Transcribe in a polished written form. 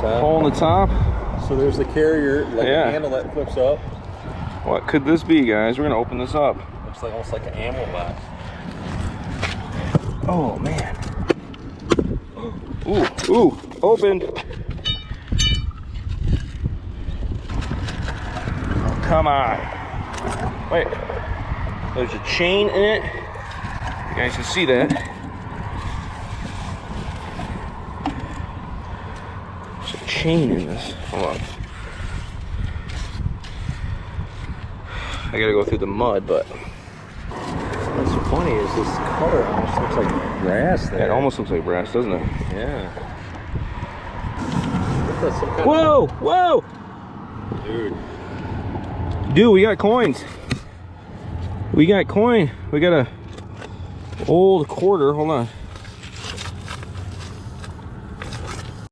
top. Hole in the top. So there's the carrier, like a handle that flips up. What could this be, guys? We're gonna open this up. Looks like almost like an ammo box. Oh man. Ooh, ooh, opened. Oh, come on. Wait. There's a chain in it. You guys can see that. There's a chain in this. Hold on. I gotta go through the mud, but what's funny is this color almost looks like brass there. it almost looks like brass, doesn't it? Yeah. Some kind whoa, whoa! Dude, we got coins. We got coin. We got a old quarter. Hold on.